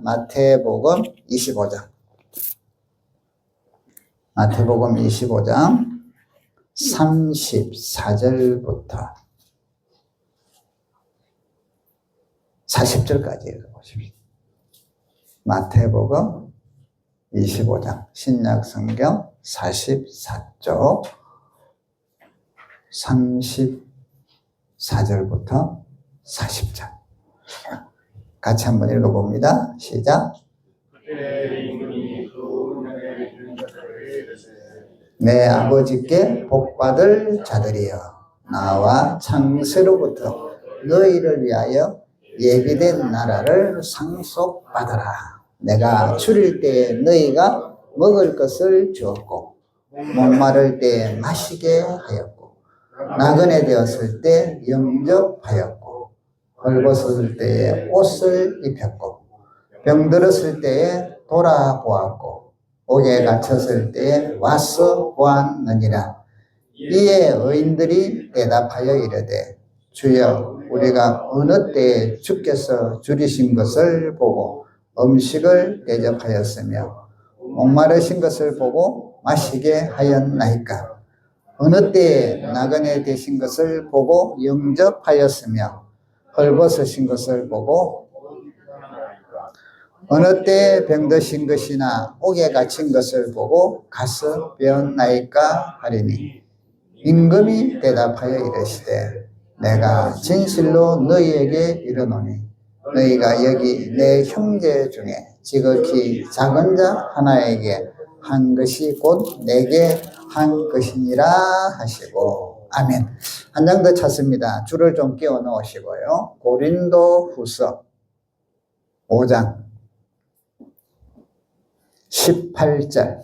마태복음 25장. 마태복음 25장 34절부터 40절까지 읽어보십시오. 마태복음 25장 신약성경 44쪽 34절부터 40절 같이 한번 읽어봅니다. 시작. 내 아버지께 복받을 자들이여, 나와 창세로부터 너희를 위하여 예비된 나라를 상속받아라. 내가 줄일 때에 너희가 먹을 것을 주었고, 목마를 때에 마시게 하였고, 나그네 되었을 때 영접하였고, 헐벗을 때에 옷을 입혔고, 병들었을 때에 돌아보았고, 옥에 갇혔을 때에 와서 보았느니라. 이에 의인들이 대답하여 이르되, 주여, 우리가 어느 때에 주께서 줄이신 것을 보고 음식을 대접하였으며 목마르신 것을 보고 마시게 하였나이까? 어느 때에 나그네 되신 것을 보고 영접하였으며 헐벗으신 것을 보고 어느 때에 병드신 것이나 옥에 갇힌 것을 보고 가서 배웠나이까 하리니, 임금이 대답하여 이르시되, 내가 진실로 너희에게 이르노니 너희가 여기 내 형제 중에 지극히 작은 자 하나에게 한 것이 곧 내게 한 것이니라 하시고. 아멘. 한 장 더 찾습니다. 줄을 좀 끼워 넣으시고요. 고린도 후서 5장 18절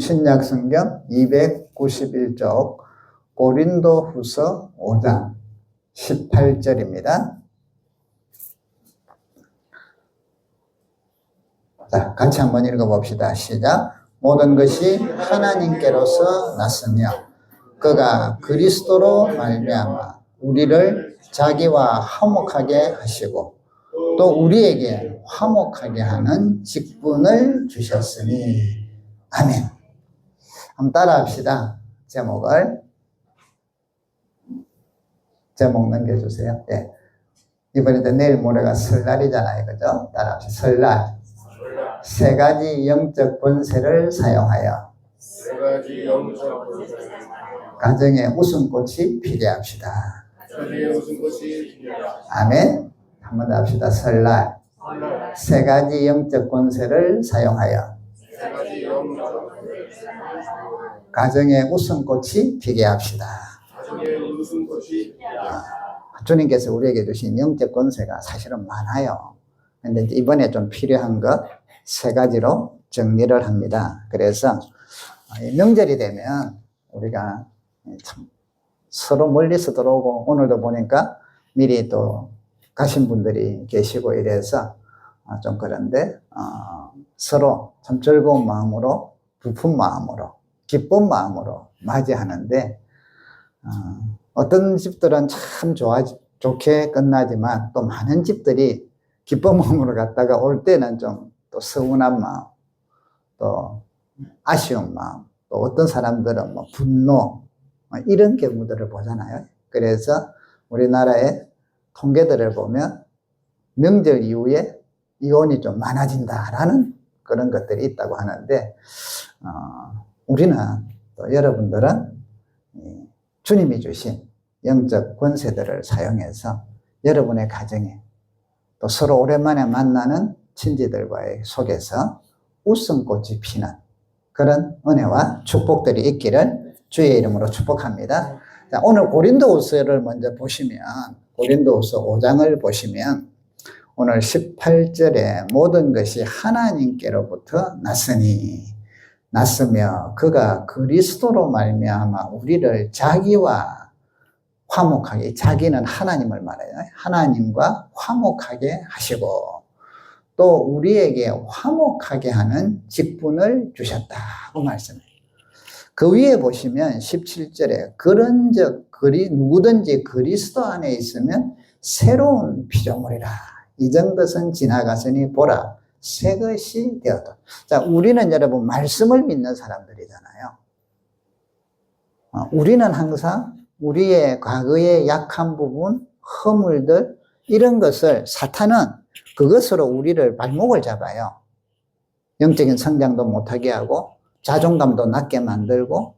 신약성경 291쪽 고린도 후서 5장 18절입니다. 자, 같이 한번 읽어봅시다. 시작. 모든 것이 하나님께로서 났으며 그가 그리스도로 말미암아 우리를 자기와 화목하게 하시고 또 우리에게 화목하게 하는 직분을 주셨으니. 아멘. 한번 따라 합시다. 제목 넘겨주세요. 네. 이번에도 내일 모레가 설날이잖아요. 그죠? 따라 합시다. 설날. 세 가지 영적 권세를 사용하여 가정에 웃음꽃이 피게 합시다. 아멘. 한번 더 합시다. 설날. 세 가지 영적 권세를 사용하여 가정에 웃음꽃이 피게 합시다. 주님께서 우리에게 주신 영적 권세가 사실은 많아요. 근데 이번에 좀 필요한 것 세 가지로 정리를 합니다. 그래서 명절이 되면 우리가 참 서로 멀리서 들어오고, 오늘도 보니까 미리 또 가신 분들이 계시고 이래서 좀 그런데 서로 참 즐거운 마음으로, 부푼 마음으로, 기쁜 마음으로 맞이하는데 어떤 집들은 참 좋게 끝나지만 또 많은 집들이 기쁜 마음으로 갔다가 올 때는 좀 또 서운한 마음, 또 아쉬운 마음, 또 어떤 사람들은 뭐 분노, 이런 경우들을 보잖아요. 그래서 우리나라의 통계들을 보면 명절 이후에 이혼이 좀 많아진다라는 그런 것들이 있다고 하는데, 우리는 또 여러분들은 주님이 주신 영적 권세들을 사용해서 여러분의 가정에 또 서로 오랜만에 만나는 친지들과의 속에서 웃음꽃이 피는 그런 은혜와 축복들이 있기를 주의 이름으로 축복합니다. 자, 오늘 고린도후서를 먼저 보시면, 고린도후서 5장을 보시면 오늘 18절에 모든 것이 하나님께로부터 났으며 그가 그리스도로 말미암아 우리를 자기와 화목하게, 자기는 하나님을 말해요. 하나님과 화목하게 하시고 또 우리에게 화목하게 하는 직분을 주셨다고 말씀해요. 그 위에 보시면 17절에 그런즉 누구든지 그리스도 안에 있으면 새로운 피조물이라. 이전 것은 지나갔으니 보라 새 것이 되었다. 자, 우리는 여러분 말씀을 믿는 사람들이잖아요. 우리는 항상 우리의 과거의 약한 부분, 허물들, 이런 것을 사탄은 그것으로 우리를 발목을 잡아요. 영적인 성장도 못하게 하고 자존감도 낮게 만들고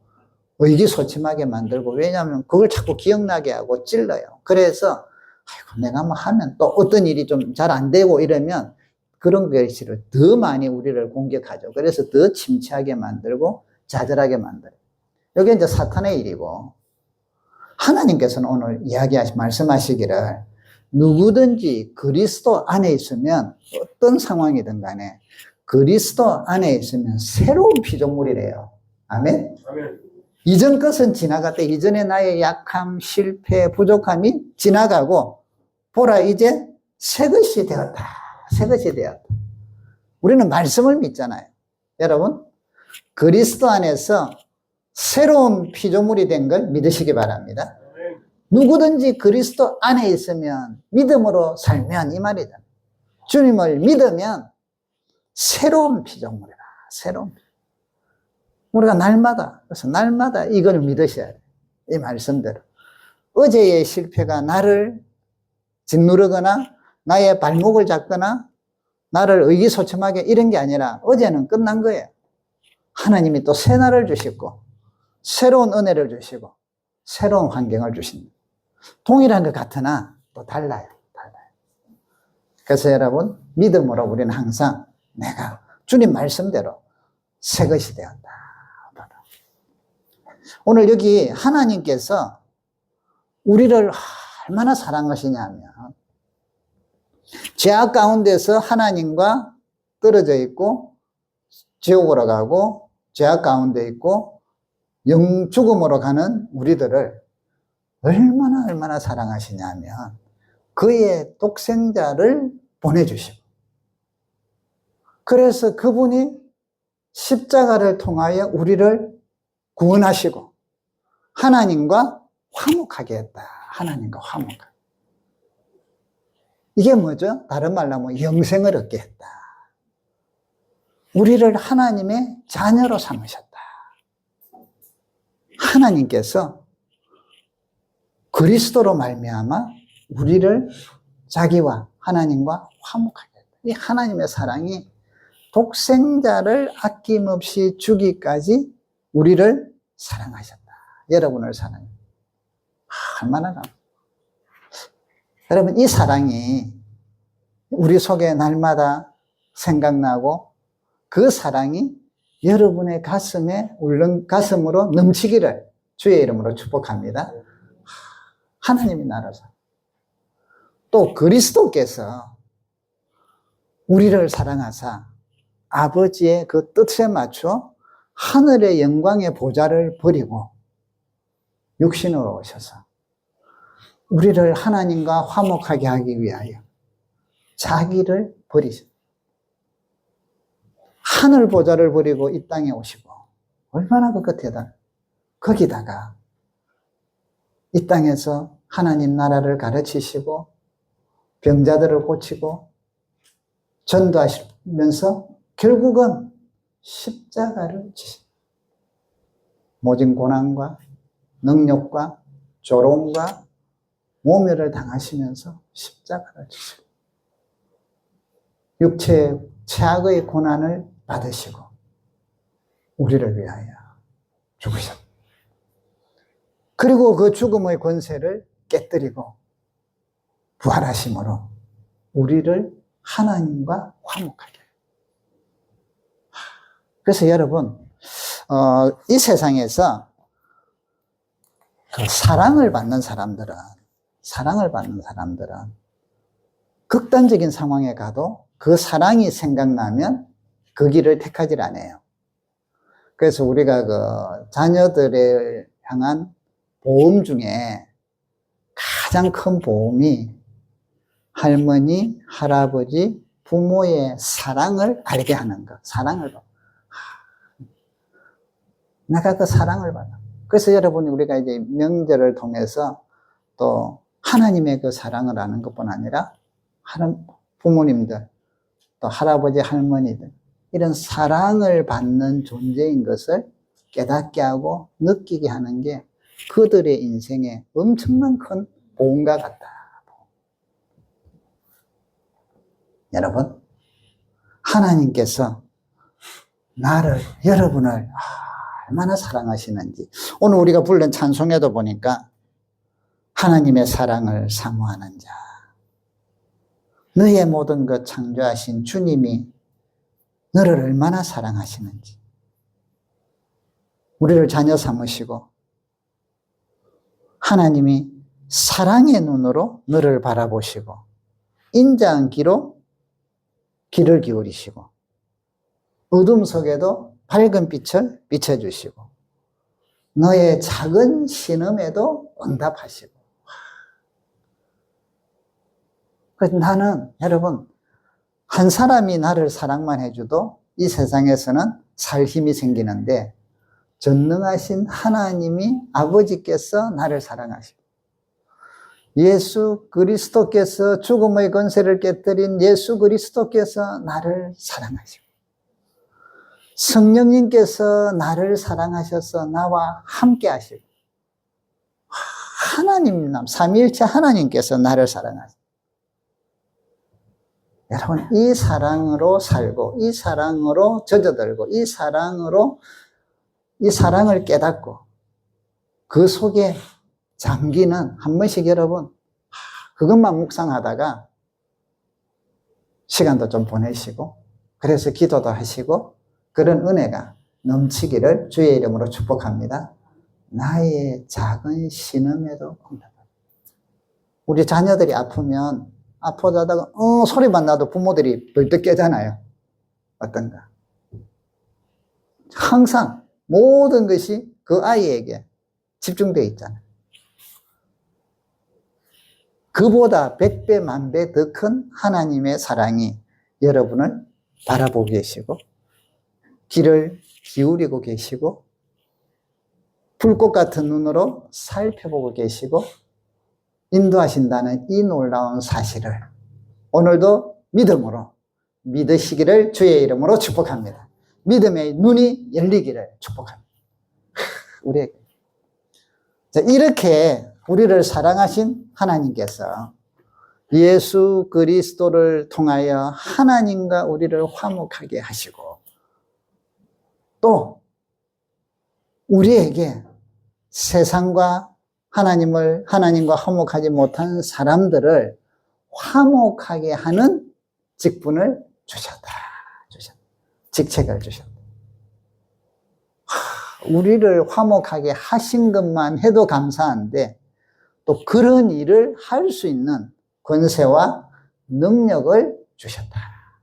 의기소침하게 만들고, 왜냐하면 그걸 자꾸 기억나게 하고 찔러요. 그래서 아이고, 내가 뭐 하면 또 어떤 일이 좀 잘 안 되고 이러면 그런 것이 더 많이 우리를 공격하죠. 그래서 더 침체하게 만들고 좌절하게 만들어요. 이게 이제 사탄의 일이고, 하나님께서는 오늘 말씀하시기를 누구든지 그리스도 안에 있으면 어떤 상황이든 간에 그리스도 안에 있으면 새로운 피조물이래요. 아멘? 아멘. 이전 것은 지나갔다. 이전에 나의 약함, 실패, 부족함이 지나가고 보라 이제 새 것이 되었다. 새 것이 되었다. 우리는 말씀을 믿잖아요. 여러분, 그리스도 안에서 새로운 피조물이 된 걸 믿으시기 바랍니다. 누구든지 그리스도 안에 있으면 믿음으로 살면 이 말이잖아요. 주님을 믿으면 새로운 피조물이다. 새로운 피조물. 우리가 그래서 날마다 이걸 믿으셔야 돼요. 이 말씀대로. 어제의 실패가 나를 짓누르거나 나의 발목을 잡거나 나를 의기소침하게 이런 게 아니라 어제는 끝난 거예요. 하나님이 또 새 날을 주시고 새로운 은혜를 주시고 새로운 환경을 주십니다. 동일한 것 같으나 또 달라요. 그래서 여러분, 믿음으로 우리는 항상 내가 주님 말씀대로 새 것이 되었다. 오늘 여기 하나님께서 우리를 얼마나 사랑하시냐면, 죄악 가운데서 하나님과 떨어져 있고 지옥으로 가고 죄악 가운데 있고 영죽음으로 가는 우리들을 얼마나 사랑하시냐면 그의 독생자를 보내주시고, 그래서 그분이 십자가를 통하여 우리를 구원하시고 하나님과 화목하게 했다. 하나님과 화목하게. 이게 뭐죠? 다른 말로 하면 영생을 얻게 했다. 우리를 하나님의 자녀로 삼으셨다. 하나님께서 그리스도로 말미암아 우리를 자기와 하나님과 화목하게 했다. 이 하나님의 사랑이 독생자를 아낌없이 주기까지 우리를 사랑하셨다. 여러분을 사랑해요. 얼마나 감사해요. 여러분, 이 사랑이 우리 속에 날마다 생각나고 그 사랑이 여러분의 가슴으로 넘치기를 주의 이름으로 축복합니다. 하나님이 나라서 또 그리스도께서 우리를 사랑하사 아버지의 그 뜻에 맞춰 하늘의 영광의 보좌를 버리고 육신으로 오셔서 우리를 하나님과 화목하게 하기 위하여 자기를 버리셨다. 하늘 보좌를 버리고 이 땅에 오시고, 얼마나 그 끝에다 거기다가 이 땅에서 하나님 나라를 가르치시고 병자들을 고치고 전도하시면서 결국은 십자가를 지십니다. 모진 고난과 능력과 조롱과 모멸을 당하시면서 십자가를 지시고 육체의 최악의 고난을 받으시고 우리를 위하여 죽으셨다. 그리고 그 죽음의 권세를 깨뜨리고 부활하심으로 우리를 하나님과 화목하게. 그래서 여러분, 이 세상에서 그 사랑을 받는 사람들은 극단적인 상황에 가도 그 사랑이 생각나면 그 길을 택하지 않아요. 그래서 우리가 그 자녀들을 향한 보험 중에 가장 큰 보험이 할머니, 할아버지, 부모의 사랑을 알게 하는 것. 사랑을 받아. 내가 그 사랑을 받아. 그래서 여러분, 우리가 이제 명절을 통해서 또 하나님의 그 사랑을 아는 것뿐 아니라 부모님들, 또 할아버지, 할머니들, 이런 사랑을 받는 존재인 것을 깨닫게 하고 느끼게 하는 게 그들의 인생에 엄청난 큰 보험과 같다. 여러분, 하나님께서 여러분을 얼마나 사랑하시는지, 오늘 우리가 부른 찬송에도 보니까 하나님의 사랑을 사모하는 자, 너의 모든 것 창조하신 주님이 너를 얼마나 사랑하시는지, 우리를 자녀 삼으시고 하나님이 사랑의 눈으로 너를 바라보시고 인자한 귀로 귀를 기울이시고 어둠 속에도 밝은 빛을 비춰주시고 너의 작은 신음에도 응답하시고. 그래서 나는, 여러분, 한 사람이 나를 사랑만 해줘도 이 세상에서는 살 힘이 생기는데 전능하신 하나님이 아버지께서 나를 사랑하시고 예수 그리스도께서 죽음의 권세를 깨뜨린 예수 그리스도께서 나를 사랑하시고 성령님께서 나를 사랑하셔서 나와 함께 하시고 하나님, 삼위일체 하나님께서 나를 사랑하시고. 여러분, 이 사랑으로 살고 이 사랑으로 젖어들고 이 사랑을 깨닫고 그 속에 잠기는, 한 번씩 여러분 그것만 묵상하다가 시간도 좀 보내시고 그래서 기도도 하시고 그런 은혜가 넘치기를 주의 이름으로 축복합니다. 나의 작은 신음에도 우리 자녀들이 아프면 아파자다가 소리만 나도 부모들이 벌떡 깨잖아요. 어떤가? 항상 모든 것이 그 아이에게 집중되어 있잖아요. 그보다 100배, 1000배 더 큰 하나님의 사랑이 여러분을 바라보고 계시고 귀를 기울이고 계시고 불꽃 같은 눈으로 살펴보고 계시고 인도하신다는 이 놀라운 사실을 오늘도 믿음으로 믿으시기를 주의 이름으로 축복합니다. 믿음의 눈이 열리기를 축복합니다. 우리에게. 자, 이렇게 우리를 사랑하신 하나님께서 예수 그리스도를 통하여 하나님과 우리를 화목하게 하시고 또 우리에게 세상과 하나님과 화목하지 못한 사람들을 화목하게 하는 직분을 주셨다. 직책을 주셨다. 우리를 화목하게 하신 것만 해도 감사한데 또 그런 일을 할 수 있는 권세와 능력을 주셨다.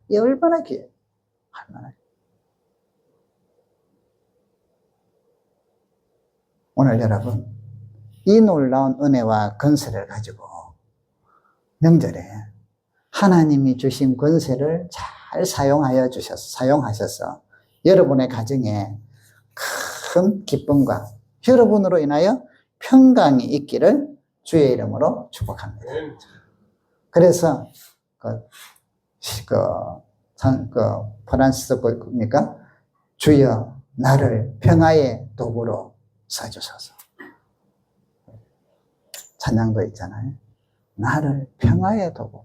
이게 얼마나 귀해요. 오늘 여러분, 이 놀라운 은혜와 권세를 가지고 명절에 하나님이 주신 권세를 잘 사용하셔서 여러분의 가정에 큰 기쁨과 여러분으로 인하여 평강이 있기를 주의 이름으로 축복합니다. 그래서 프란시스 겁니까? 주여 나를 평화의 도구로 써주소서. 찬양도 있잖아요. 나를 평화의 도구로,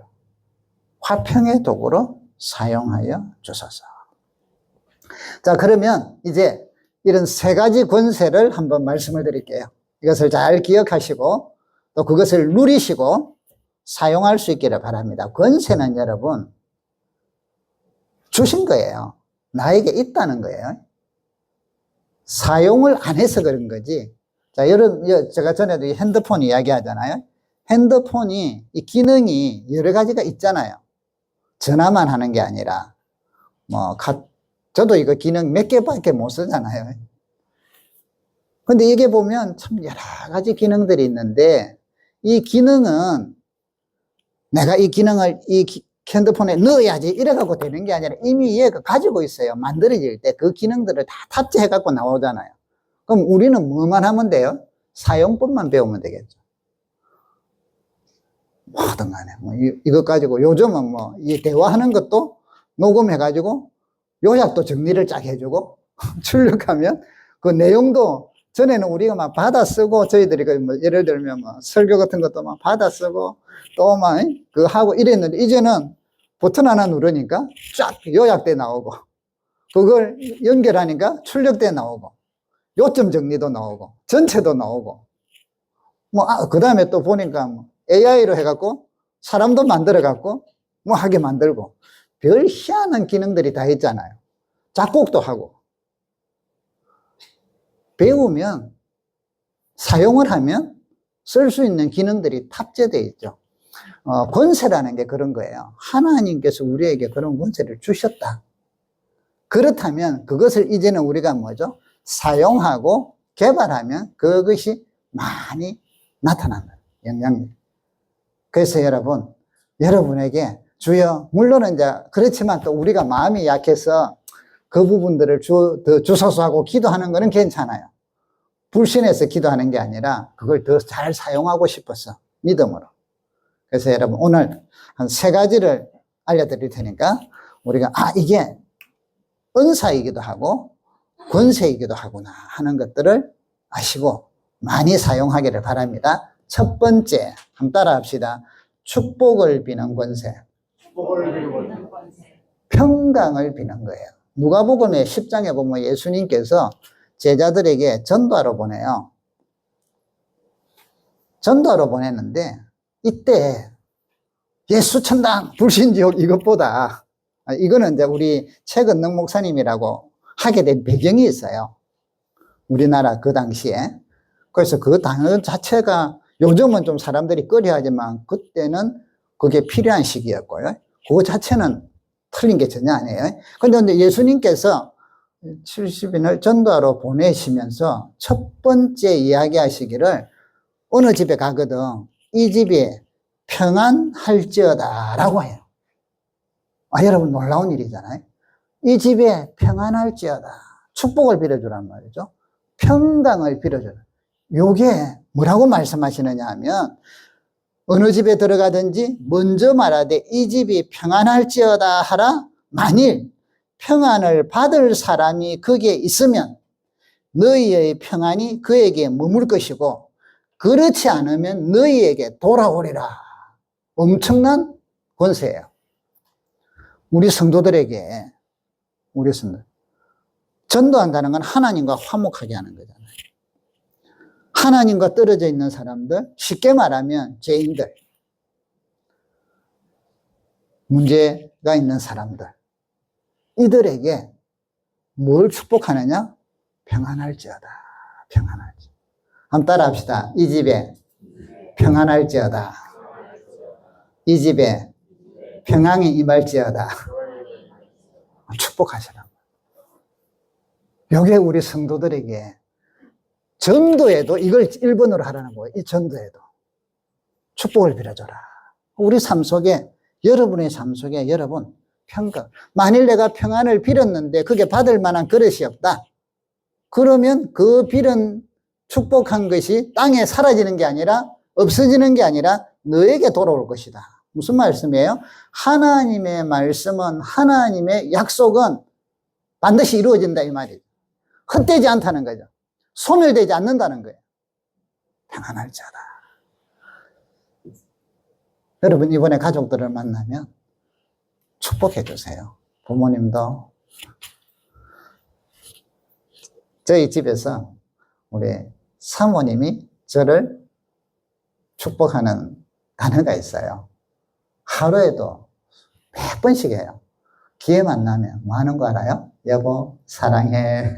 화평의 도구로 사용하여 주소서. 자, 그러면 이제 이런 세 가지 권세를 한번 말씀을 드릴게요. 이것을 잘 기억하시고 또 그것을 누리시고 사용할 수 있기를 바랍니다. 권세는 여러분 주신 거예요. 나에게 있다는 거예요. 사용을 안 해서 그런 거지. 자, 여러분, 제가 전에도 핸드폰 이야기하잖아요. 핸드폰이 이 기능이 여러 가지가 있잖아요. 전화만 하는 게 아니라 저도 이거 기능 몇 개밖에 못 쓰잖아요. 근데 이게 보면 참 여러 가지 기능들이 있는데 이 기능은 내가 이 기능을 핸드폰에 넣어야지 이래갖고 되는 게 아니라 이미 얘가 가지고 있어요. 만들어질 때 그 기능들을 다 탑재해갖고 나오잖아요. 그럼 우리는 뭐만 하면 돼요? 사용법만 배우면 되겠죠. 뭐든 간에 이것 가지고 요즘은 이 대화하는 것도 녹음해가지고 요약도 정리를 쫙 해주고 출력하면 그 내용도 전에는 우리가 막 받아 쓰고 저희들이 뭐 예를 들면 뭐 설교 같은 것도 막 받아 쓰고 또 막 그 하고 이랬는데 이제는 버튼 하나 누르니까 쫙 요약돼 나오고 그걸 연결하니까 출력돼 나오고 요점 정리도 나오고 전체도 나오고 뭐 그 다음에 또 보니까 뭐 AI로 해갖고 사람도 만들어 갖고 뭐 하게 만들고 별 희한한 기능들이 다 있잖아요. 작곡도 하고 배우면 사용을 하면 쓸 수 있는 기능들이 탑재되어 있죠. 권세라는 게 그런 거예요. 하나님께서 우리에게 그런 권세를 주셨다. 그렇다면 그것을 이제는 우리가 뭐죠? 사용하고 개발하면 그것이 많이 나타난다. 영향력. 그래서 여러분, 여러분에게 주여, 물론 이제 그렇지만 또 우리가 마음이 약해서 그 부분들을 더 주소서 하고 기도하는 거는 괜찮아요. 불신해서 기도하는 게 아니라 그걸 더 잘 사용하고 싶어서 믿음으로. 그래서 여러분 오늘 한 3가지를 알려드릴 테니까 우리가 이게 은사이기도 하고 권세이기도 하구나 하는 것들을 아시고 많이 사용하기를 바랍니다. 첫 번째, 한번 따라 합시다. 축복을 비는 권세. 평강을 비는 거예요. 누가복음의 10장에 보면 예수님께서 제자들에게 전도하러 보내요. 전도하러 보냈는데 이때 예수 천당 불신지옥 이것보다 이거는 이제 우리 최건능 목사님이라고 하게 된 배경이 있어요. 우리나라 그 당시에. 그래서 그 단어 자체가 요즘은 좀 사람들이 꺼려하지만 그때는 그게 필요한 시기였고요. 그거 자체는 틀린 게 전혀 아니에요. 그런데 예수님께서 70인을 전도하러 보내시면서 첫 번째 이야기하시기를 어느 집에 가거든 이 집이 평안할지어다 라고 해요. 여러분 놀라운 일이잖아요. 이 집에 평안할지어다. 축복을 빌어주란 말이죠. 평강을 빌어주라. 요게 뭐라고 말씀하시느냐 하면 어느 집에 들어가든지 먼저 말하되 이 집이 평안할지어다 하라. 만일 평안을 받을 사람이 거기에 있으면 너희의 평안이 그에게 머물 것이고 그렇지 않으면 너희에게 돌아오리라. 엄청난 권세예요. 우리 성도들에게 전도한다는 건 하나님과 화목하게 하는 거잖아요. 하나님과 떨어져 있는 사람들, 쉽게 말하면 죄인들, 문제가 있는 사람들, 이들에게 뭘 축복하느냐? 평안할지어다. 평안할지어다. 한번 따라 합시다. 이 집에 평안할지어다. 이 집에 평안이 임할지어다. 축복하시라. 이게 우리 성도들에게 전도에도 이걸 1번으로 하라는 거예요. 이 전도에도 축복을 빌어줘라. 우리 삶 속에, 여러분의 삶 속에 여러분 평강. 만일 내가 평안을 빌었는데 그게 받을 만한 그릇이 없다. 그러면 그 빌은 축복한 것이 땅에 사라지는 게 아니라 없어지는 게 아니라 너에게 돌아올 것이다. 무슨 말씀이에요? 하나님의 말씀은, 하나님의 약속은 반드시 이루어진다 이 말이죠. 헛되지 않다는 거죠. 소멸되지 않는다는 거예요. 평안할지어다. 여러분 이번에 가족들을 만나면 축복해 주세요. 부모님도. 저희 집에서 우리 사모님이 저를 축복하는 단어가 있어요. 하루에도 몇 번씩 해요. 기회 만나면 뭐 하는 거 알아요? 여보 사랑해.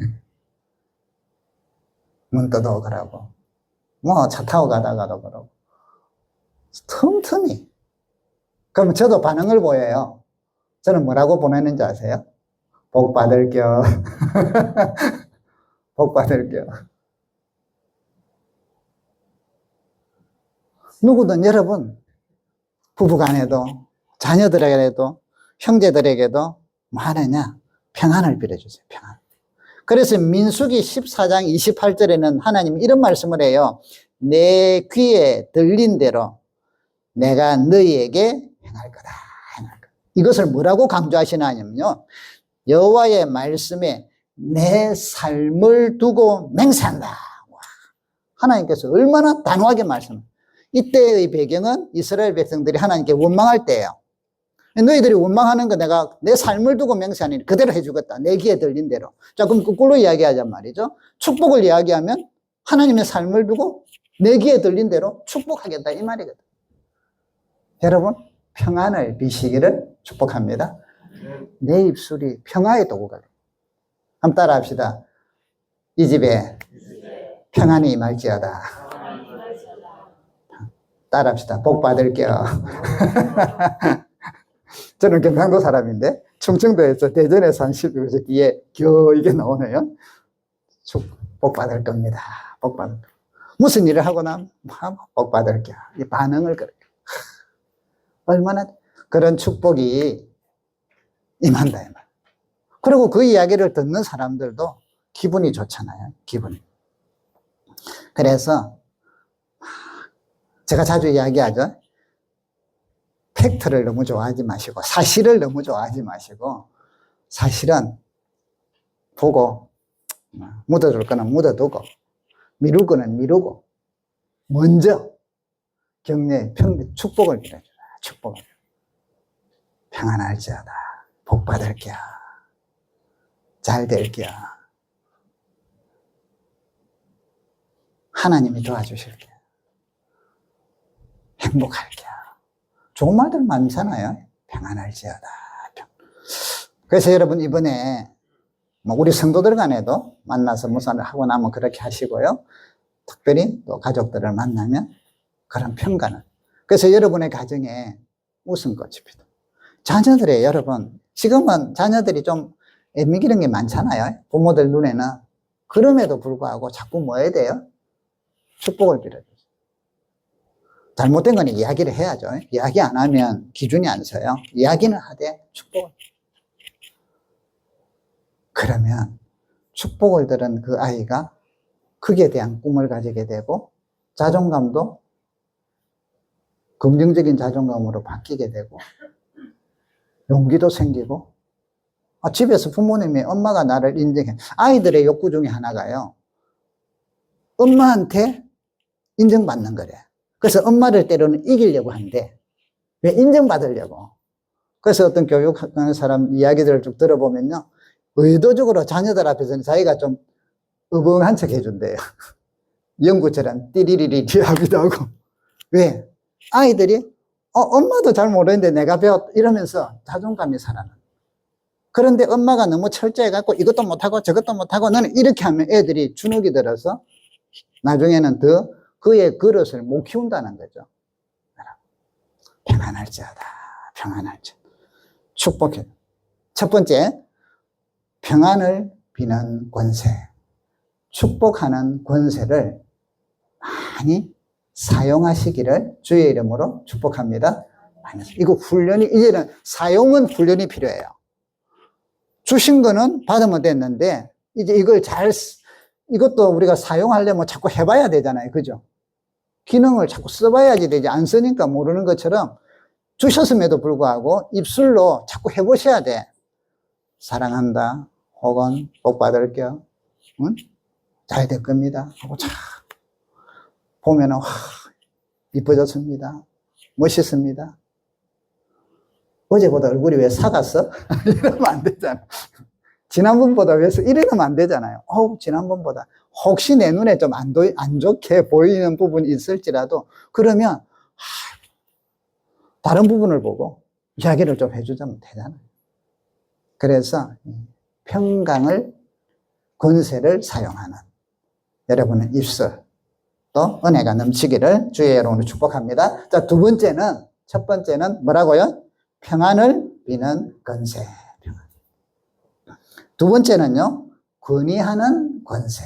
문 뜯어 그러고 뭐 차 타고 가다가도 그러고 틈틈이. 그럼 저도 반응을 보여요. 저는 뭐라고 보내는지 아세요? 복 받을게요. 복 받을게요. 누구든 여러분 부부간에도 자녀들에게도 형제들에게도 뭐 하느냐? 평안을 빌어주세요. 평안. 그래서 민수기 14장 28절에는 하나님이 이런 말씀을 해요. 내 귀에 들린 대로 내가 너희에게 행할 거다. 행할 거다. 이것을 뭐라고 강조하시냐면요. 여호와의 말씀에 내 삶을 두고 맹세한다. 와, 하나님께서 얼마나 단호하게 말씀을. 이때의 배경은 이스라엘 백성들이 하나님께 원망할 때예요. 너희들이 원망하는 거 내가 내 삶을 두고 맹세하니 그대로 해주겠다. 내 귀에 들린 대로. 자, 그럼 거꾸로 이야기하잔 말이죠. 축복을 이야기하면 하나님의 삶을 두고 내 귀에 들린 대로 축복하겠다. 이 말이거든. 여러분, 평안을 비시기를 축복합니다. 내 입술이 평화의 도구가 돼요. 한번 따라 합시다. 이 집에 평안이 임할지어다. 따라 합시다. 복 받을게요. 저는 경상도 사람인데 충청도에서 대전에서 한 12년 뒤에 겨우 이게 나오네요. 복 받을 겁니다. 복 받을 겁니다. 무슨 일을 하고 나면 복 받을게요. 이 반응을 그렇게. 얼마나 그런 축복이 임한다. 이 말. 그리고 그 이야기를 듣는 사람들도 기분이 좋잖아요. 기분이. 그래서 제가 자주 이야기하죠. 팩트를 너무 좋아하지 마시고 사실을 너무 좋아하지 마시고 사실은 보고 묻어둘 거는 묻어두고 미룰 거는 미루고 먼저 격려의 축복을 빌어주라. 축복을. 평안할지어다. 복 받을게요. 잘 될게요. 하나님이 도와주실게요. 행복할게요. 좋은 말들 많잖아요. 평안할지어다. 그래서 여러분 이번에 우리 성도들 간에도 만나서 무산을 하고 나면 그렇게 하시고요. 특별히 또 가족들을 만나면 그런 평가는. 그래서 여러분의 가정에 웃음꽃이 피다. 자녀들의 여러분, 지금은 자녀들이 좀 애미기는 게 많잖아요. 부모들 눈에는. 그럼에도 불구하고 자꾸 뭐 해야 돼요? 축복을 빌어줘요. 잘못된 건 이야기를 해야죠. 이야기 안 하면 기준이 안 서요. 이야기는 하되 축복을. 그러면 축복을 들은 그 아이가 크게 대한 꿈을 가지게 되고 자존감도 긍정적인 자존감으로 바뀌게 되고 용기도 생기고 집에서 부모님이 엄마가 나를 인정해. 아이들의 욕구 중에 하나가요. 엄마한테 인정받는 거래. 그래서 엄마를 때로는 이기려고 하는데 왜 인정받으려고. 그래서 어떤 교육하는 사람 이야기들을 쭉 들어보면요. 의도적으로 자녀들 앞에서는 자기가 좀 의벙한 척 해준대요. 연구처럼 띠리리리 하기도 하고. 왜? 아이들이 엄마도 잘 모르는데 내가 배웠 이러면서 자존감이 살아나. 그런데 엄마가 너무 철저해갖고 이것도 못하고 저것도 못하고 너는 이렇게 하면 애들이 주눅이 들어서 나중에는 더 그의 그릇을 못 키운다는 거죠. 평안할지어다. 평안할지어다. 축복해. 첫 번째, 평안을 비는 권세. 축복하는 권세를 많이 사용하시기를 주의 이름으로 축복합니다. 이거 훈련이, 이제는 사용은 훈련이 필요해요. 주신 거는 받으면 됐는데, 이제 이걸 이것도 우리가 사용하려면 자꾸 해봐야 되잖아요. 그죠? 기능을 자꾸 써봐야지 되지. 안 쓰니까 모르는 것처럼 주셨음에도 불구하고 입술로 자꾸 해보셔야 돼. 사랑한다. 혹은 복 받을게요. 응? 잘 될 겁니다. 하고 참 보면은 이뻐졌습니다. 멋있습니다. 어제보다 얼굴이 왜 사갔어? 이러면 안 되잖아. 지난번보다 왜 이러면 안 되잖아요. 지난번보다 혹시 내 눈에 좀 안 좋게 보이는 부분이 있을지라도 그러면 다른 부분을 보고 이야기를 좀 해주자면 되잖아요. 그래서 평강을 권세를 사용하는 여러분의 입술 또 은혜가 넘치기를 주의 여러분을 축복합니다. 자, 첫 번째는 뭐라고요? 평안을 비는 권세. 두 번째는요, 권위하는 권세.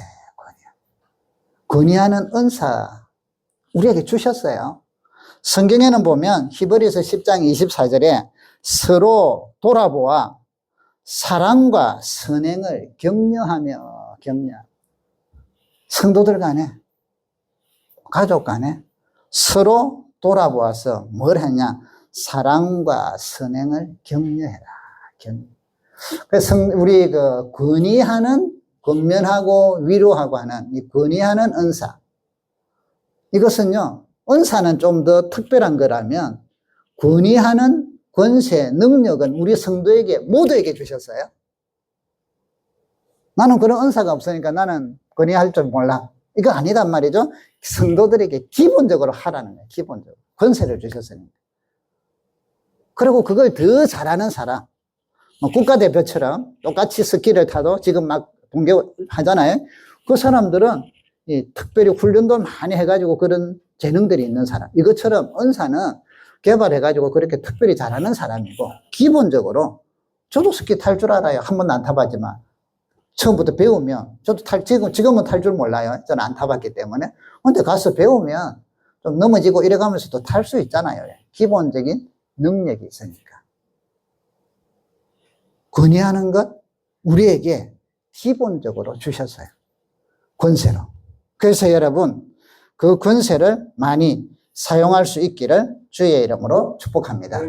권위하는 은사 우리에게 주셨어요. 성경에는 보면 히브리서 10장 24절에 서로 돌아보아 사랑과 선행을 격려하며 성도들 간에 가족 간에 서로 돌아보아서 뭘 하냐? 사랑과 선행을 격려해라. 그래서 우리 그 권위하는, 권면하고 위로하고 하는 이 권위하는 은사. 이것은요, 은사는 좀 더 특별한 거라면 권위하는 권세, 능력은 우리 성도에게 모두에게 주셨어요. 나는 그런 은사가 없으니까 나는 권위할 줄 몰라. 이거 아니단 말이죠. 성도들에게 기본적으로 하라는 거예요. 기본적으로. 권세를 주셨으니까. 그리고 그걸 더 잘하는 사람, 국가대표처럼 똑같이 스키를 타도 지금 막 동계하잖아요. 그 사람들은 특별히 훈련도 많이 해가지고 그런 재능들이 있는 사람. 이것처럼 은사는 개발해가지고 그렇게 특별히 잘하는 사람이고, 기본적으로 저도 스키 탈 줄 알아요. 한 번도 안 타봤지만. 처음부터 배우면, 저도 지금은 탈 줄 몰라요. 저는 안 타봤기 때문에. 근데 가서 배우면 좀 넘어지고 이래가면서도 탈 수 있잖아요. 기본적인 능력이 있으니까. 권위하는 것, 우리에게 기본적으로 주셨어요. 권세로. 그래서 여러분, 그 권세를 많이 사용할 수 있기를 주의 이름으로 축복합니다.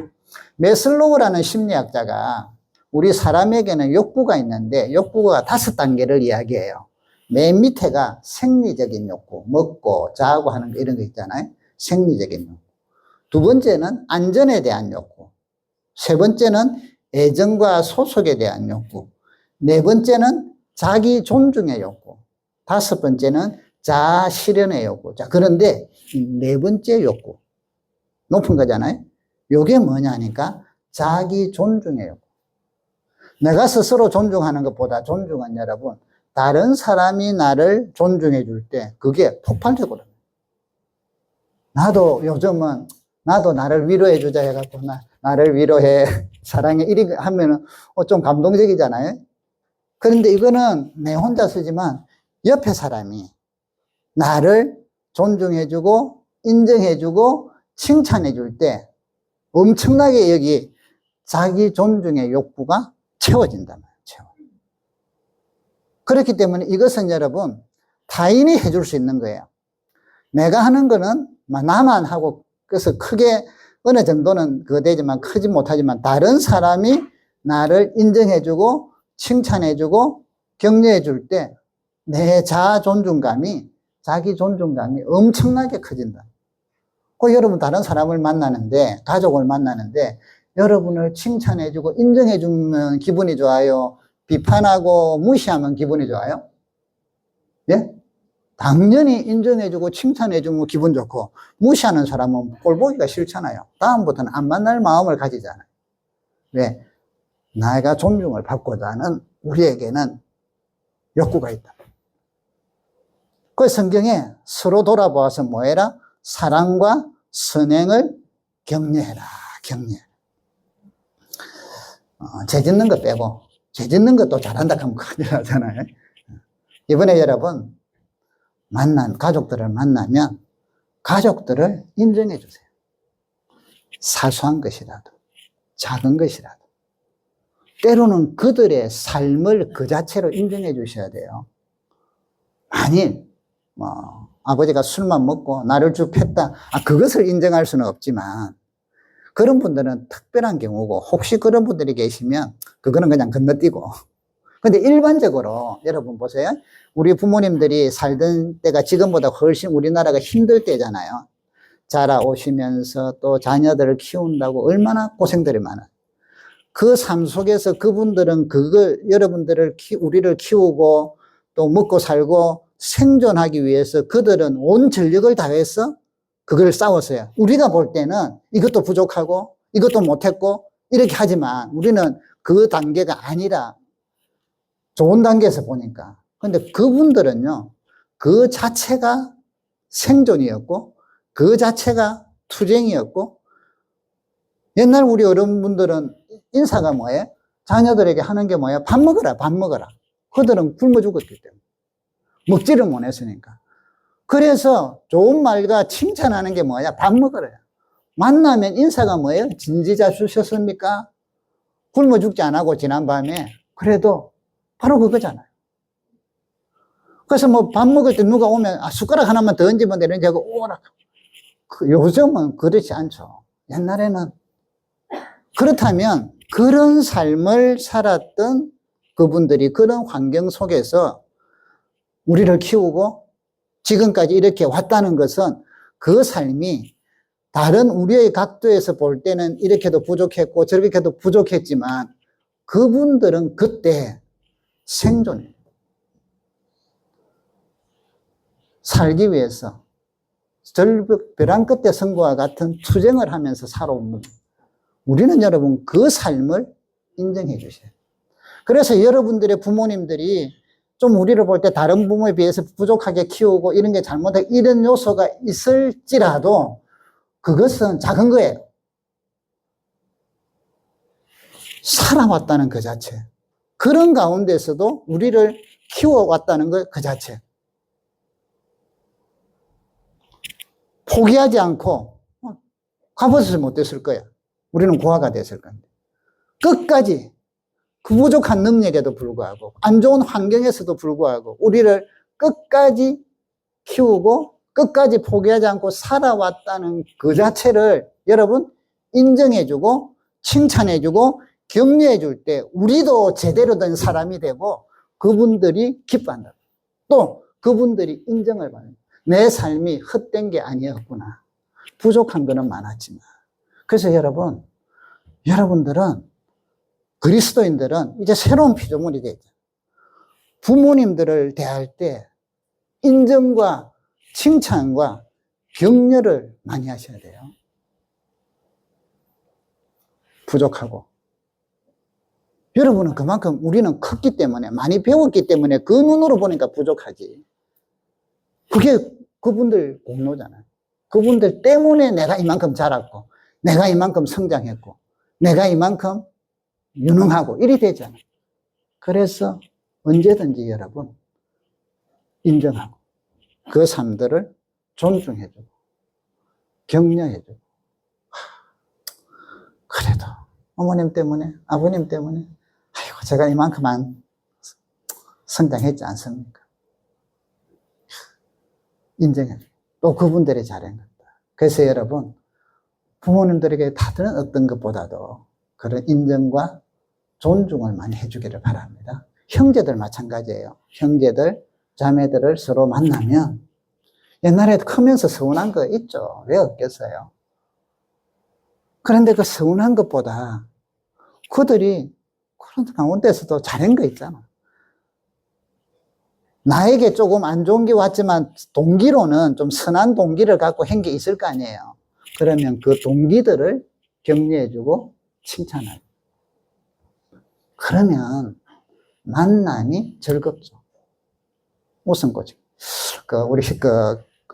메슬로우라는 심리학자가 우리 사람에게는 욕구가 있는데 욕구가 5단계를 이야기해요. 맨 밑에가 생리적인 욕구, 먹고 자고 하는 거 이런 거 있잖아요. 생리적인 욕구. 두 번째는 안전에 대한 욕구. 세 번째는 애정과 소속에 대한 욕구. 네 번째는 자기 존중의 욕구. 다섯 번째는 자아 실현의 욕구. 자, 그런데 네 번째 욕구. 높은 거잖아요. 요게 뭐냐니까 자기 존중의 욕구. 내가 스스로 존중하는 것보다 존중은 여러분, 다른 사람이 나를 존중해 줄 때 그게 폭발적으로. 나도 요즘은 나도 나를 위로해 주자 해갖고 나를 위로해 사랑해 이리 하면은 좀 감동적이잖아요. 그런데 이거는 내 혼자 쓰지만 옆에 사람이 나를 존중해 주고 인정해 주고 칭찬해 줄 때 엄청나게 여기 자기 존중의 욕구가 채워진단 말이에요. 그렇기 때문에 이것은 여러분 타인이 해줄 수 있는 거예요. 내가 하는 거는 나만 하고 그래서 크게 어느 정도는 그거 되지만 크지 못하지만 다른 사람이 나를 인정해주고 칭찬해주고 격려해줄 때 내 자아 존중감이 자기 존중감이 엄청나게 커진다. 그 여러분 다른 사람을 만나는데 가족을 만나는데 여러분을 칭찬해주고 인정해주면 기분이 좋아요? 비판하고 무시하면 기분이 좋아요? 예? 당연히 인정해주고 칭찬해주면 기분 좋고 무시하는 사람은 꼴 보기가 싫잖아요. 다음부터는 안 만날 마음을 가지잖아요. 왜? 내가 존중을 받고자 하는 우리에게는 욕구가 있다. 그 성경에 서로 돌아보아서 뭐해라? 사랑과 선행을 격려해라. 격려해라. 죄 짓는 거 빼고 죄 짓는 것도 잘한다 하면 큰일 나잖아요. 이번에 여러분 가족들을 만나면 가족들을 인정해 주세요. 사소한 것이라도 작은 것이라도 때로는 그들의 삶을 그 자체로 인정해 주셔야 돼요. 만일 아버지가 술만 먹고 나를 쭉 팼다. 그것을 인정할 수는 없지만 그런 분들은 특별한 경우고 혹시 그런 분들이 계시면 그거는 그냥 건너뛰고. 근데 일반적으로 여러분 보세요. 우리 부모님들이 살던 때가 지금보다 훨씬 우리나라가 힘들 때잖아요. 자라오시면서 또 자녀들을 키운다고 얼마나 고생들이 많아요. 그 삶 속에서 그분들은 우리를 키우고 또 먹고 살고 생존하기 위해서 그들은 온 전력을 다해서 그걸 싸웠어요. 우리가 볼 때는 이것도 부족하고 이것도 못했고 이렇게 하지만 우리는 그 단계가 아니라 좋은 단계에서 보니까. 근데 그분들은요, 그 자체가 생존이었고 그 자체가 투쟁이었고 옛날 우리 어른분들은 인사가 뭐예요? 자녀들에게 하는 게 뭐예요? 밥 먹어라, 밥 먹어라. 그들은 굶어 죽었기 때문에. 먹지를 못했으니까. 그래서 좋은 말과 칭찬하는 게 뭐야? 밥 먹으래요. 만나면 인사가 뭐예요? 진지자 주셨습니까? 굶어 죽지 않고 지난밤에. 그래도 바로 그거잖아요. 그래서 밥 먹을 때 누가 오면 숟가락 하나만 더 얹으면 되는지 하고 오라. 요즘은 그렇지 않죠. 옛날에는 그렇다면 그런 삶을 살았던 그분들이 그런 환경 속에서 우리를 키우고 지금까지 이렇게 왔다는 것은 그 삶이 다른 우리의 각도에서 볼 때는 이렇게도 부족했고 저렇게도 부족했지만 그분들은 그때 생존, 살기 위해서 절벽 벼랑 끝에 선과 같은 투쟁을 하면서 살아온 분. 우리는 여러분 그 삶을 인정해 주셔요. 그래서 여러분들의 부모님들이 좀 우리를 볼 때 다른 부모에 비해서 부족하게 키우고 이런 게 잘못하고 이런 요소가 있을지라도 그것은 작은 거예요. 살아왔다는 그 자체. 그런 가운데서도 우리를 키워왔다는 것 그 자체. 포기하지 않고 갑옷을 못 됐을 거야. 우리는 고아가 됐을 건데. 끝까지 그 부족한 능력에도 불구하고 안 좋은 환경에서도 불구하고 우리를 끝까지 키우고 끝까지 포기하지 않고 살아왔다는 그 자체를 여러분 인정해주고 칭찬해주고 격려해줄 때 우리도 제대로 된 사람이 되고 그분들이 기뻐한다. 또 그분들이 인정을 받는 내 삶이 헛된 게 아니었구나. 부족한 거는 많았지만. 그래서 여러분들은 그리스도인들은 이제 새로운 피조물이 되죠. 부모님들을 대할 때 인정과 칭찬과 격려를 많이 하셔야 돼요. 부족하고. 여러분은 그만큼 우리는 컸기 때문에 많이 배웠기 때문에 그 눈으로 보니까 부족하지. 그게 그분들 공로잖아요. 그분들 때문에 내가 이만큼 자랐고 내가 이만큼 성장했고 내가 이만큼 유능하고 이리 되잖아요. 그래서 언제든지 여러분 인정하고 그 삶들을 존중해주고 격려해주고 그래도 어머님 때문에 아버님 때문에 아이고 제가 이만큼 안 성장했지 않습니까? 인정해. 또 그분들이 잘한 것다. 그래서 여러분 부모님들에게 다른 어떤 것보다도 그런 인정과 존중을 많이 해주기를 바랍니다. 형제들 마찬가지예요. 형제들, 자매들을 서로 만나면 옛날에 크면서 서운한 거 있죠. 왜 없겠어요? 그런데 그 서운한 것보다 그들이 그런 가운데서도 잘한 거 있잖아. 나에게 조금 안 좋은 게 왔지만 동기로는 좀 선한 동기를 갖고 한 게 있을 거 아니에요. 그러면 그 동기들을 격려해주고 칭찬하고. 그러면 만남이 즐겁죠. 웃음꽃이. 우리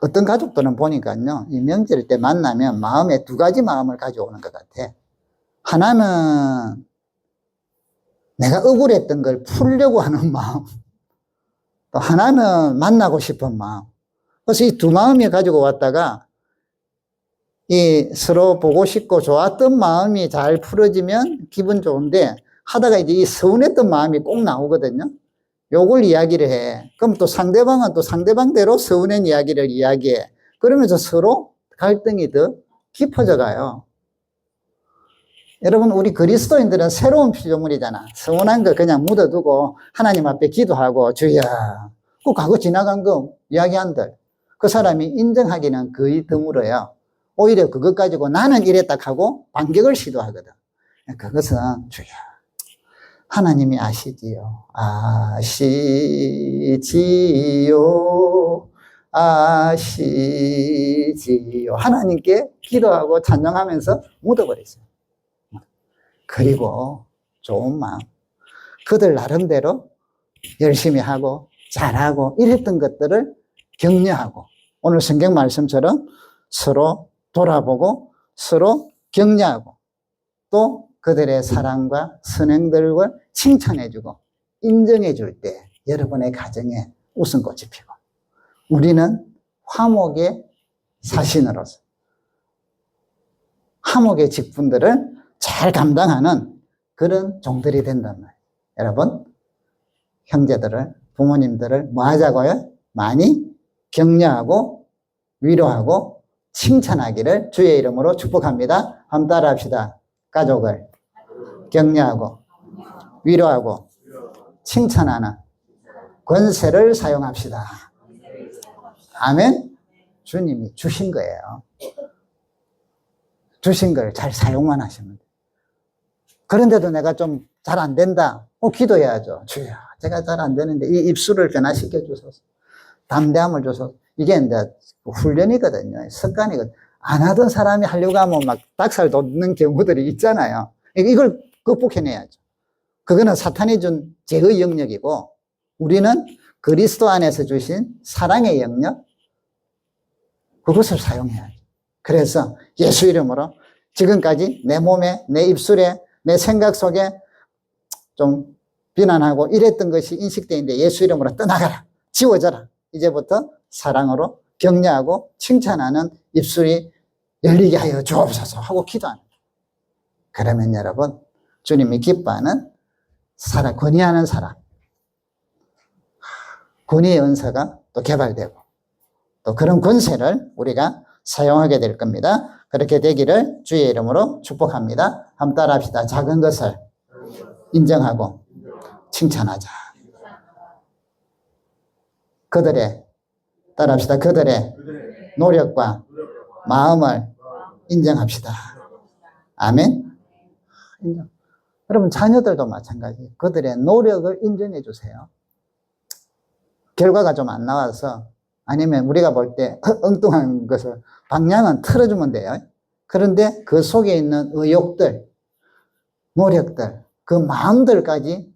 어떤 가족들은 보니까요, 이 명절 때 만나면 마음에 두 가지 마음을 가져오는 것 같아. 하나는 내가 억울했던 걸 풀려고 하는 마음. 또 하나는 만나고 싶은 마음. 그래서 이 두 마음이 가지고 왔다가 이 서로 보고 싶고 좋았던 마음이 잘 풀어지면 기분 좋은데 하다가 이제 이 서운했던 마음이 꼭 나오거든요. 요걸 이야기를 해. 그럼 또 상대방은 또 상대방대로 서운한 이야기를 이야기해. 그러면서 서로 갈등이 더 깊어져 가요. 여러분, 우리 그리스도인들은 새로운 피조물이잖아. 서운한 거 그냥 묻어두고 하나님 앞에 기도하고 주여. 그 과거 지나간 거 이야기한들. 그 사람이 인정하기는 거의 드물어요. 오히려 그것 가지고 나는 이랬다 하고 반격을 시도하거든. 그것은 주여. 하나님이 아시지요. 아시지요. 아시지요. 하나님께 기도하고 찬양하면서 묻어버렸어요. 그리고 좋은 마음. 그들 나름대로 열심히 하고 잘하고 이랬던 것들을 격려하고 오늘 성경 말씀처럼 서로 돌아보고 서로 격려하고 또 그들의 사랑과 선행들을 칭찬해주고 인정해줄 때 여러분의 가정에 웃음꽃이 피고 우리는 화목의 사신으로서 화목의 직분들을 잘 감당하는 그런 종들이 된단 말이에요. 여러분, 형제들을, 부모님들을 뭐 하자고요? 많이 격려하고 위로하고 칭찬하기를 주의 이름으로 축복합니다. 한번 따라 합시다. 가족을 격려하고 위로하고 칭찬하는 권세를 사용합시다. 아멘. 주님이 주신 거예요. 주신 걸 잘 사용만 하시면 돼요. 그런데도 내가 좀 잘 안 된다. 기도해야죠. 주여, 제가 잘 안 되는데 이 입술을 변화시켜 주소서. 담대함을 줘서. 이게 이제 훈련이거든요. 습관이거든요. 안 하던 사람이 하려고 하면 막 닭살 돋는 경우들이 있잖아요. 이걸 극복해내야죠. 그거는 사탄이 준 죄의 영역이고, 우리는 그리스도 안에서 주신 사랑의 영역, 그것을 사용해야죠. 그래서 예수 이름으로 지금까지 내 몸에, 내 입술에, 내 생각 속에 좀 비난하고 이랬던 것이 인식되어 있는데 예수 이름으로 떠나가라. 지워져라. 이제부터 사랑으로 격려하고 칭찬하는 입술이 열리게 하여 주옵소서 하고 기도합니다. 그러면 여러분, 주님이 기뻐하는 사랑, 권위하는 사람, 권위의 은사가 또 개발되고 또 그런 권세를 우리가 사용하게 될 겁니다. 그렇게 되기를 주의 이름으로 축복합니다. 한번 따라합시다. 작은 것을 인정하고 칭찬하자. 따라합시다. 그들의 노력과 마음을 인정합시다. 아멘. 인정. 여러분, 자녀들도 마찬가지. 그들의 노력을 인정해 주세요. 결과가 좀 안 나와서, 아니면 우리가 볼 때 엉뚱한 것을 방향은 틀어주면 돼요. 그런데 그 속에 있는 의욕들, 노력들, 그 마음들까지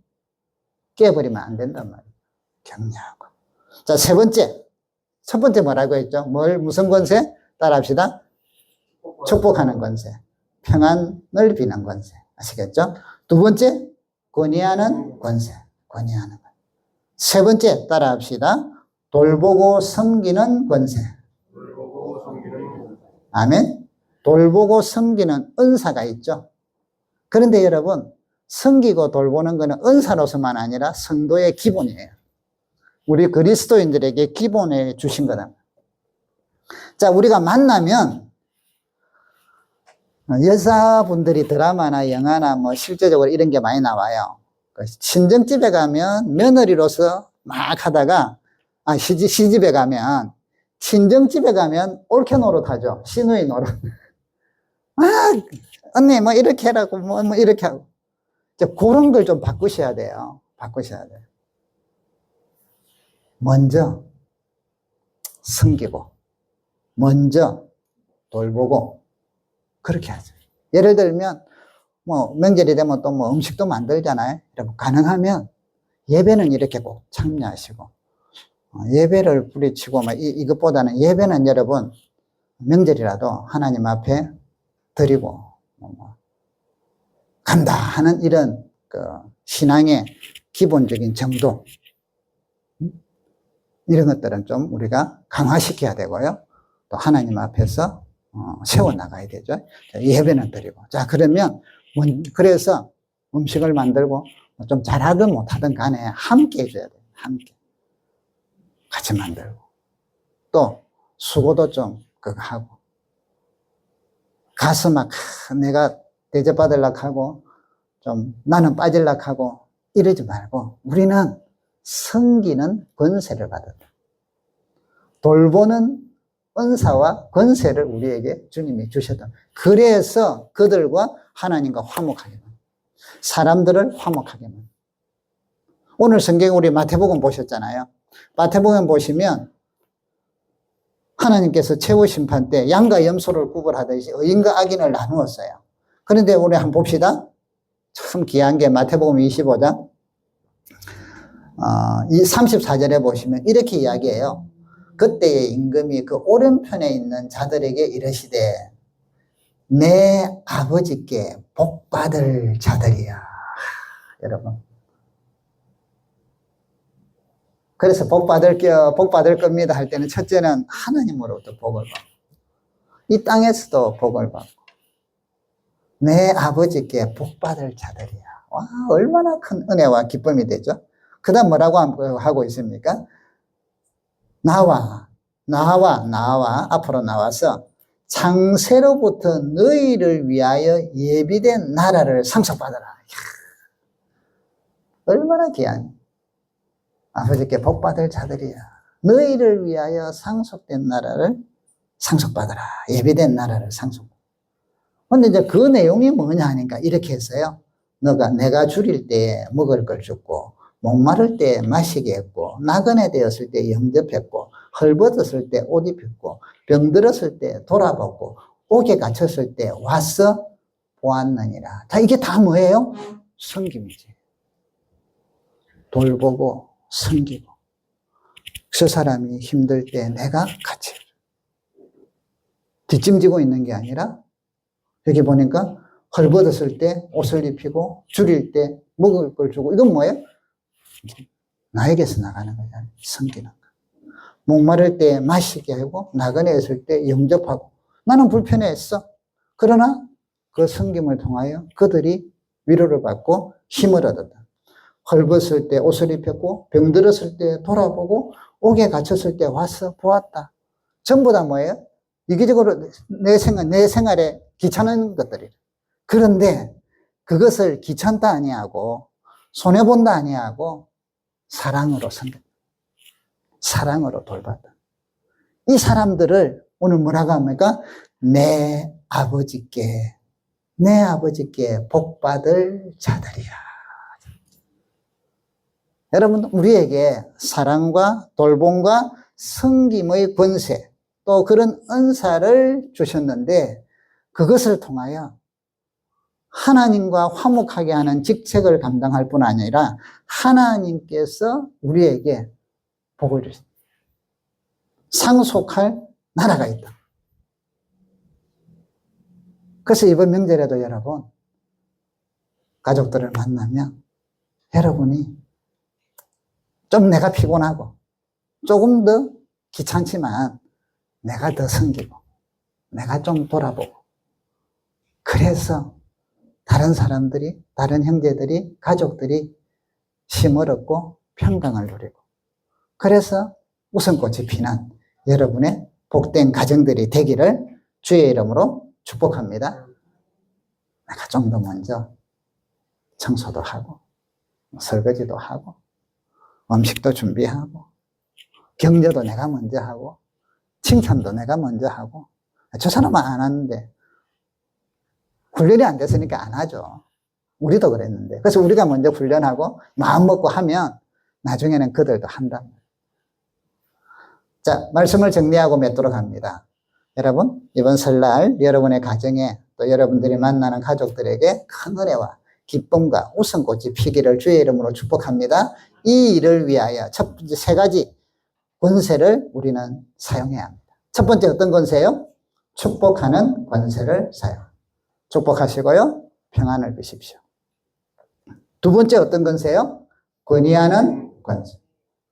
깨버리면 안 된단 말이에요. 격려하고. 자, 첫 번째 뭐라고 했죠? 무슨 권세? 따라합시다. 축복하는 권세. 평안을 비는 권세. 아시겠죠? 두 번째, 권위하는 권세. 권위하는 권세. 세 번째, 따라합시다. 돌보고 섬기는 권세. 아멘. 돌보고 섬기는 은사가 있죠. 그런데 여러분, 섬기고 돌보는 것은 은사로서만 아니라 성도의 기본이에요. 우리 그리스도인들에게 기본에 주신 거다. 자, 우리가 만나면 여자분들이 드라마나 영화나 뭐 실제적으로 이런 게 많이 나와요. 친정집에 가면 며느리로서 막 하다가 시집에 가면, 친정집에 가면 올케 노릇하죠. 시누이 노릇. 언니 뭐 이렇게 하라고 뭐 이렇게 하고. 그런 걸 좀 바꾸셔야 돼요. 바꾸셔야 돼요. 먼저 섬기고, 먼저 돌보고, 그렇게 하죠. 예를 들면 뭐 명절이 되면 또 뭐 음식도 만들잖아요. 여러분, 가능하면 예배는 이렇게 꼭 참여하시고, 예배를 부리치고 이것보다는 예배는 여러분 명절이라도 하나님 앞에 드리고 간다 하는 이런 그 신앙의 기본적인 정도, 이런 것들은 좀 우리가 강화시켜야 되고요. 또 하나님 앞에서 세워나가야 되죠. 예배는 드리고. 자, 그러면 그래서 음식을 만들고 좀 잘하든 못하든 간에 함께 해줘야 돼요. 함께 같이 만들고, 또 수고도 좀 그거 하고, 가서 막 내가 대접받으려고 하고 좀 나는 빠지려고 하고 이러지 말고, 우리는 섬기는 권세를 받았다. 돌보는 은사와 권세를 우리에게 주님이 주셨다. 그래서 그들과 하나님과 화목하게 합니다. 사람들을 화목하게 합니다. 오늘 성경 우리 마태복음 보셨잖아요. 마태복음 보시면 하나님께서 최후 심판 때 양과 염소를 구분하듯이 의인과 악인을 나누었어요. 그런데 우리 한번 봅시다. 참 귀한 게 마태복음 25장 34절에 보시면 이렇게 이야기해요. 그때의 임금이 그 오른편에 있는 자들에게 이르시되 내 아버지께 복받을 자들이야. 여러분, 그래서 복받을 겁니다 할 때는 첫째는 하나님으로부터 복을 받고, 이 땅에서도 복을 받고, 내 아버지께 복받을 자들이야. 와, 얼마나 큰 은혜와 기쁨이 되죠. 그 다음 뭐라고 하고 있습니까? 나와 앞으로 나와서 창세로부터 너희를 위하여 예비된 나라를 상속받아라. 이야, 얼마나 귀한 아버지께 복받을 자들이야. 너희를 위하여 상속된 나라를 상속받아라. 예비된 나라를 상속. 근데 이제 그 내용이 뭐냐 하니까 이렇게 했어요. 내가 줄일 때 먹을 걸 줬고, 목마를 때 마시게 했고, 나그네 되었을 때 영접했고, 헐벗었을 때 옷 입혔고, 병들었을 때 돌아보고, 옥에 갇혔을 때 와서 보았느니라. 이게 다 뭐예요? 섬김이지. 돌보고 섬기고. 그 사람이 힘들 때 내가 같이 뒷짐지고 있는 게 아니라 여기 보니까 헐벗었을 때 옷을 입히고 줄일 때 먹을 걸 주고. 이건 뭐예요? 나에게서 나가는 거잖아요. 섬기는 거. 목마를 때 마시게 하고 나그네 있을 때 영접하고. 나는 불편했어. 그러나 그 섬김을 통하여 그들이 위로를 받고 힘을 얻었다. 헐벗을 때 옷을 입혔고 병들었을 때 돌아보고 옥에 갇혔을 때 와서 보았다. 전부 다 뭐예요? 이기적으로 내 생활에 귀찮은 것들이에요. 그런데 그것을 귀찮다 아니하고 손해본다 아니하고 사랑으로 섬겼다. 사랑으로 돌봤다. 이 사람들을 오늘 뭐라고 합니까? 내 아버지께 복받을 자들이야. 여러분, 우리에게 사랑과 돌봄과 섬김의 권세, 또 그런 은사를 주셨는데 그것을 통하여 하나님과 화목하게 하는 직책을 감당할 뿐 아니라 하나님께서 우리에게 복을 주셨다. 상속할 나라가 있다. 그래서 이번 명절에도 여러분, 가족들을 만나면 여러분이 좀 내가 피곤하고 조금 더 귀찮지만 내가 더 섬기고 내가 좀 돌아보고, 그래서 다른 사람들이, 다른 형제들이, 가족들이 힘을 얻고 평강을 누리고, 그래서 웃음꽃이 피는 여러분의 복된 가정들이 되기를 주의 이름으로 축복합니다. 내가 좀 더 먼저 청소도 하고 설거지도 하고 음식도 준비하고 격려도 내가 먼저 하고 칭찬도 내가 먼저 하고. 저 사람은 안 하는데 훈련이 안 됐으니까 안 하죠. 우리도 그랬는데. 그래서 우리가 먼저 훈련하고 마음 먹고 하면 나중에는 그들도 한다. 자, 말씀을 정리하고 맺도록 합니다. 여러분, 이번 설날 여러분의 가정에 또 여러분들이 만나는 가족들에게 큰 은혜와 기쁨과 웃음꽃이 피기를 주의 이름으로 축복합니다. 이 일을 위하여 첫 번째 세 가지 권세를 우리는 사용해야 합니다. 첫 번째 어떤 권세요? 축복하는 권세를 사용. 축복하시고요, 평안을 비십시오. 두 번째 어떤 권세요? 권위하는 권세.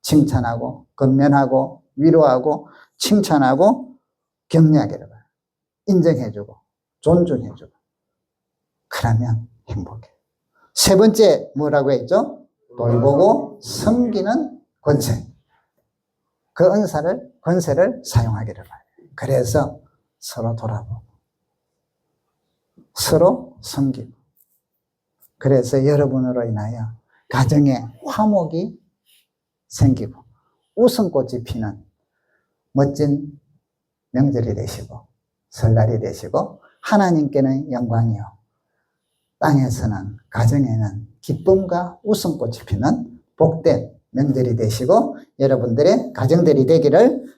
칭찬하고 건면하고 위로하고 칭찬하고 격려하기를 바라요. 인정해주고 존중해주고. 그러면 행복해. 세 번째 뭐라고 했죠? 돌보고 섬기는 권세. 그 권세를 사용하기를 바라요. 그래서 서로 돌아보고 서로 섬기고. 그래서 여러분으로 인하여 가정에 화목이 생기고 웃음꽃이 피는 멋진 명절이 되시고 설날이 되시고 하나님께는 영광이요 땅에서는 가정에는 기쁨과 웃음꽃이 피는 복된 명절이 되시고 여러분들의 가정들이 되기를